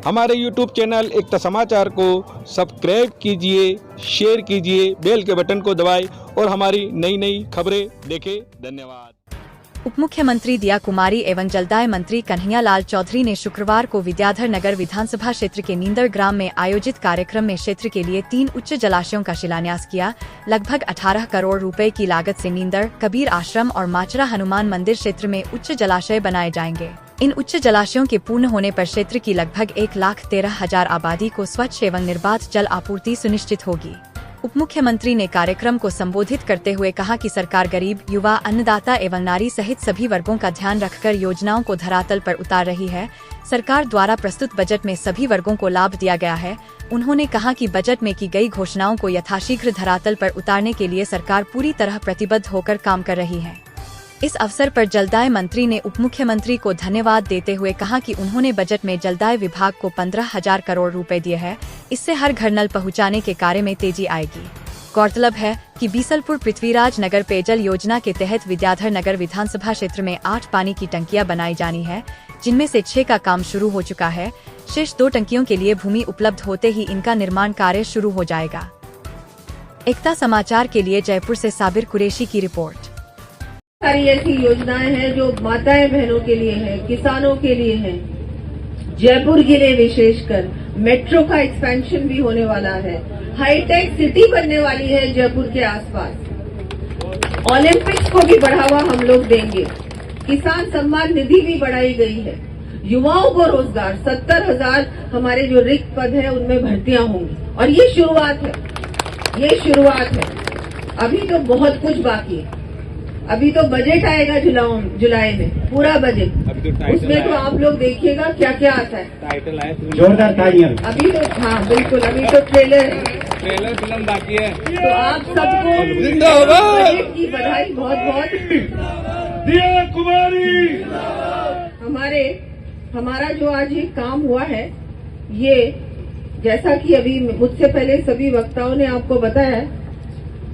हमारे YouTube channel एकता समाचार को सब्सक्राइब कीजिए, शेयर कीजिए, बेल के बटन को दबाएं और हमारी नई नई खबरें देखें। धन्यवाद। उप मुख्यमंत्री दिया कुमारी एवं जलदाय मंत्री कन्हैया लाल चौधरी ने शुक्रवार को विद्याधर नगर विधानसभा क्षेत्र के नींदर ग्राम में आयोजित कार्यक्रम में क्षेत्र के लिए 3 उच्च जलाशयों का शिलान्यास किया। लगभग 18 करोड़ रुपए की लागत से नींदर, कबीर आश्रम और माचरा हनुमान मंदिर क्षेत्र में उच्च जलाशय बनाए जाएंगे। इन उच्च जलाशयों के पूर्ण होने पर क्षेत्र की लगभग 1,13,000 आबादी को स्वच्छ एवं निर्बाध जल आपूर्ति सुनिश्चित होगी। उप मुख्यमंत्री ने कार्यक्रम को संबोधित करते हुए कहा कि सरकार गरीब, युवा, अन्नदाता एवं नारी सहित सभी वर्गों का ध्यान रखकर योजनाओं को धरातल पर उतार रही है। सरकार द्वारा प्रस्तुत बजट में सभी वर्गों को लाभ दिया गया है। उन्होंने कहा कि बजट में की गई घोषणाओं को यथाशीघ्र धरातल पर उतारने के लिए सरकार पूरी तरह प्रतिबद्ध होकर काम कर रही है। इस अवसर पर जलदाय मंत्री ने उप मुख्यमंत्री को धन्यवाद देते हुए कहा कि उन्होंने बजट में जलदाय विभाग को 15,000 करोड़ रुपए दिए हैं। इससे हर घर नल पहुंचाने के कार्य में तेजी आएगी। गौरतलब है कि बीसलपुर पृथ्वीराज नगर पेयजल योजना के तहत विद्याधर नगर विधानसभा क्षेत्र में 8 पानी की टंकियां बनाई जानी है, जिनमें से 6 का काम शुरू हो चुका है। शेष 2 टंकियों के लिए भूमि उपलब्ध होते ही इनका निर्माण कार्य शुरू हो जाएगा। एकता समाचार के लिए जयपुर से साबिर कुरैशी की रिपोर्ट। सारी ऐसी योजनाएं हैं जो माताएं बहनों के लिए है, किसानों के लिए है। जयपुर के लिए विशेषकर मेट्रो का एक्सपेंशन भी होने वाला है। हाईटेक सिटी बनने वाली है जयपुर के आसपास। ओलंपिक्स को भी बढ़ावा हम लोग देंगे। किसान सम्मान निधि भी बढ़ाई गई है। युवाओं को रोजगार 70,000 हमारे जो रिक्त पद है उनमें भर्तियां होंगी और ये शुरुआत है। अभी तो बहुत कुछ बाकी है। अभी तो बजट आएगा जुलाई में, पूरा बजट। उसमें तो आप लोग देखिएगा क्या क्या आता है। टाइटल है जोरदार तालियां। अभी तो हाँ बिल्कुल, अभी तो ट्रेलर फिल्म बाकी है। तो आप सबको बजट की बधाई बहुत बहुत। दिया कुमारी। हमारा जो आज ये काम हुआ है, ये जैसा कि अभी मुझसे पहले सभी वक्ताओं ने आपको बताया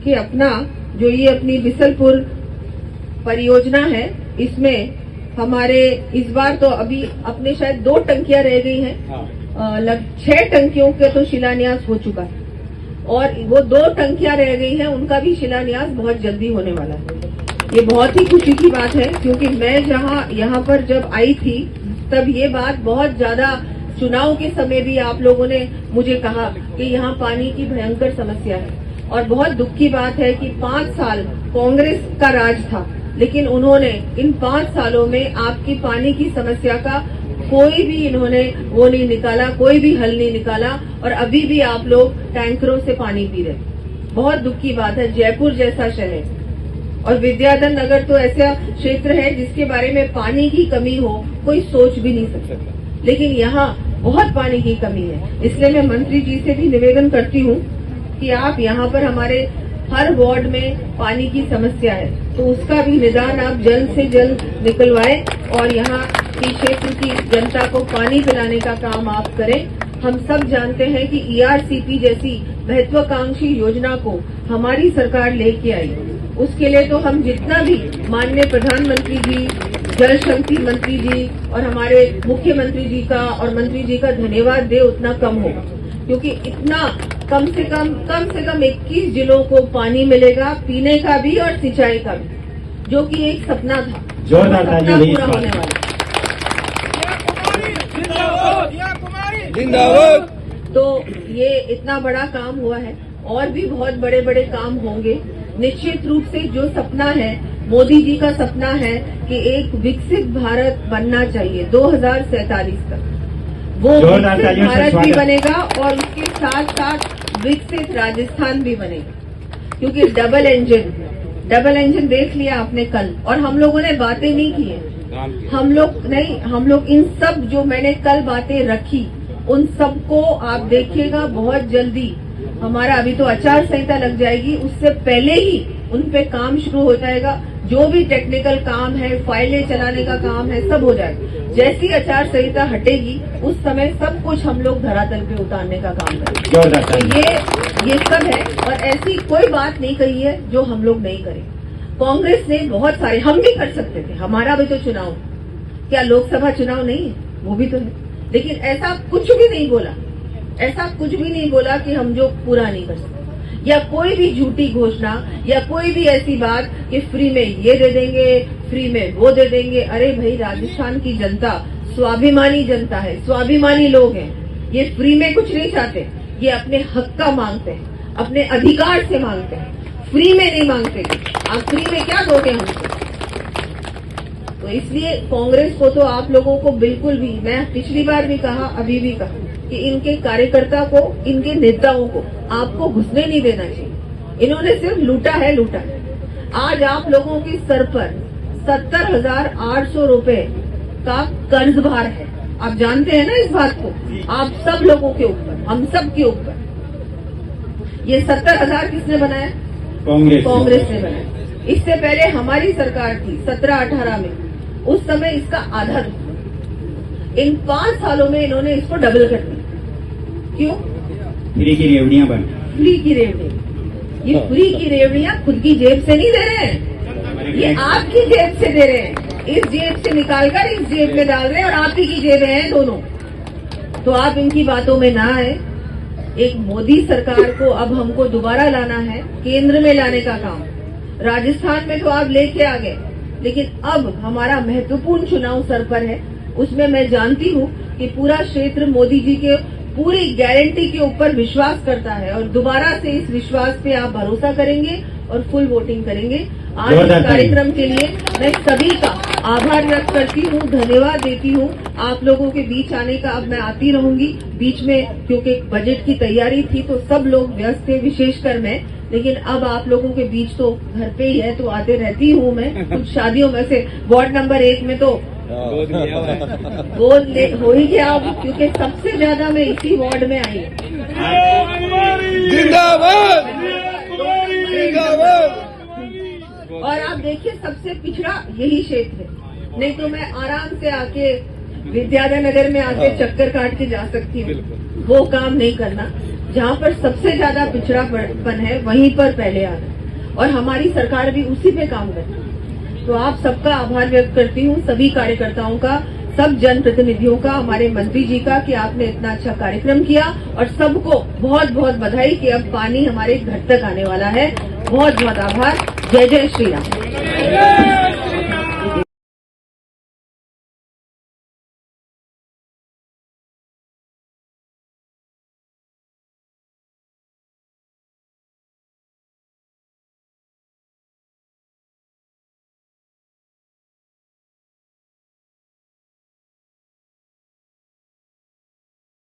कि अपनी बिसलपुर परियोजना है, इसमें हमारे इस बार तो अभी अपने शायद 2 टंकियां रह गई हैं। 6 टंकियों के तो शिलान्यास हो चुका है और वो 2 टंकियां रह गई हैं, उनका भी शिलान्यास बहुत जल्दी होने वाला है। ये बहुत ही खुशी की बात है, क्योंकि मैं यहाँ पर जब आई थी तब ये बात बहुत ज्यादा, चुनाव के समय भी आप लोगों ने मुझे कहा कि यहाँ पानी की भयंकर समस्या है। और बहुत दुख की बात है कि 5 साल कांग्रेस का राज था, लेकिन उन्होंने इन 5 सालों में आपकी पानी की समस्या का कोई भी इन्होंने वो नहीं निकाला, कोई भी हल नहीं निकाला और अभी भी आप लोग टैंकरों से पानी पी रहे। बहुत दुख की बात है। जयपुर जैसा शहर और विद्याधर नगर तो ऐसा क्षेत्र है जिसके बारे में पानी की कमी हो कोई सोच भी नहीं सकता, लेकिन यहाँ बहुत पानी की कमी है। इसलिए मैं मंत्री जी से भी निवेदन करती हूँ कि आप यहाँ पर हमारे हर वार्ड में पानी की समस्या है तो उसका भी निदान आप जल्द से जल्द निकलवाएं और यहाँ की क्षेत्र की जनता को पानी पिलाने का काम आप करें। हम सब जानते हैं कि ERCP जैसी महत्वाकांक्षी योजना को हमारी सरकार लेके आई। उसके लिए तो हम जितना भी माननीय प्रधानमंत्री जी, जल शक्ति मंत्री जी और हमारे मुख्यमंत्री जी का और मंत्री जी का धन्यवाद दे उतना कम होगा, क्योंकि इतना कम से कम 21 जिलों को पानी मिलेगा, पीने का भी और सिंचाई का भी, जो कि एक सपना था, सपना पूरा होने वाला। तो ये इतना बड़ा काम हुआ है और भी बहुत बड़े बड़े काम होंगे। निश्चित रूप से जो सपना है, मोदी जी का सपना है कि एक विकसित भारत बनना चाहिए 2047 तक, वो विकसित भारत भी बनेगा और उसके साथ साथ विकसित राजस्थान भी बनेगा, क्योंकि डबल इंजन देख लिया आपने कल और हम लोगों ने बातें नहीं की है। हम लोग इन सब जो मैंने कल बातें रखी उन सबको आप देखिएगा बहुत जल्दी। हमारा अभी तो आचार संहिता लग जाएगी, उससे पहले ही उन पे काम शुरू हो जाएगा। जो भी टेक्निकल काम है, फाइलें चलाने का काम है, सब हो जाएगा। जैसी आचार संहिता हटेगी उस समय सब कुछ हम लोग धरातल पे उतारने का काम करेंगे। तो ये सब है और ऐसी कोई बात नहीं कही है जो हम लोग नहीं करें। कांग्रेस ने बहुत सारे, हम भी कर सकते थे, हमारा भी तो चुनाव, क्या लोकसभा चुनाव नहीं है, वो भी तो है। लेकिन ऐसा कुछ भी नहीं बोला, ऐसा कुछ भी नहीं बोला कि हम जो पूरा नहीं कर सकते, या कोई भी झूठी घोषणा या कोई भी ऐसी बात कि फ्री में ये दे देंगे, फ्री में वो दे देंगे। अरे भाई, राजस्थान की जनता स्वाभिमानी जनता है, स्वाभिमानी लोग हैं। ये फ्री में कुछ नहीं चाहते, ये अपने हक का मांगते हैं, अपने अधिकार से मांगते हैं, फ्री में नहीं मांगते। आप फ्री में क्या दोगे हमको? तो इसलिए कांग्रेस को तो आप लोगों को बिल्कुल भी, मैं पिछली बार भी कहा, अभी भी कहा कि इनके कार्यकर्ता को, इनके नेताओं को आपको घुसने नहीं देना चाहिए। इन्होंने सिर्फ लूटा है, लूटा है। आज आप लोगों के सर पर 70,800 रुपए का कर्ज भार है। आप जानते हैं ना इस बात को? आप सब लोगों के ऊपर, हम सब के ऊपर। ये 70,000 किसने बनाया? कांग्रेस ने बनाया। इससे पहले हमारी सरकार थी 17-18 में, उस समय इसका आधा था। इन 5 सालों में इन्होंने इसको डबल कर दिया। क्यों? फ्री की रेवड़ियां बन, फ्री की रेवड़ियां। ये फ्री की रेवड़ियां खुद की जेब से नहीं दे रहे हैं, ये आपकी जेब से दे रहे हैं। इस जेब से निकालकर इस जेब में डाल रहे हैं और आप ही की जेबें हैं दोनों। तो आप इनकी बातों में ना आए। एक मोदी सरकार को अब हमको दोबारा लाना है, केंद्र में लाने का काम। राजस्थान में तो आप लेके आ गए, लेकिन अब हमारा महत्वपूर्ण चुनाव सर पर है। उसमें मैं जानती हूँ कि पूरा क्षेत्र मोदी जी के पूरी गारंटी के ऊपर विश्वास करता है और दोबारा से इस विश्वास पे आप भरोसा करेंगे और फुल वोटिंग करेंगे। आज इस कार्यक्रम के लिए मैं सभी का आभार व्यक्त करती हूँ, धन्यवाद देती हूँ। आप लोगों के बीच आने का अब मैं आती रहूंगी। बीच में क्योंकि बजट की तैयारी थी तो सब लोग व्यस्त थे, विशेषकर मैं, लेकिन अब आप लोगों के बीच तो घर पे ही है तो आते रहती हूँ मैं। कुछ शादियों में से वार्ड नंबर 1 में तो गोद हो ही गया अब, क्योंकि सबसे ज्यादा मैं इसी वार्ड में आई। जिंदाबाद, जिंदाबाद। और आप देखिए सबसे पिछड़ा यही क्षेत्र है, नहीं तो मैं आराम से आके विद्याधर नगर में आके चक्कर काट के जा सकती हूँ। वो काम नहीं करना। जहाँ पर सबसे ज्यादा पिछड़ापन है वहीं पर पहले आना, और हमारी सरकार भी उसी पे काम करती है। तो आप सबका आभार व्यक्त करती हूँ, सभी कार्यकर्ताओं का, सब जनप्रतिनिधियों का, हमारे मंत्री जी का, कि आपने इतना अच्छा कार्यक्रम किया। और सबको बहुत बहुत बधाई कि अब पानी हमारे घर तक आने वाला है। बहुत बहुत आभार। जय जय श्री राम।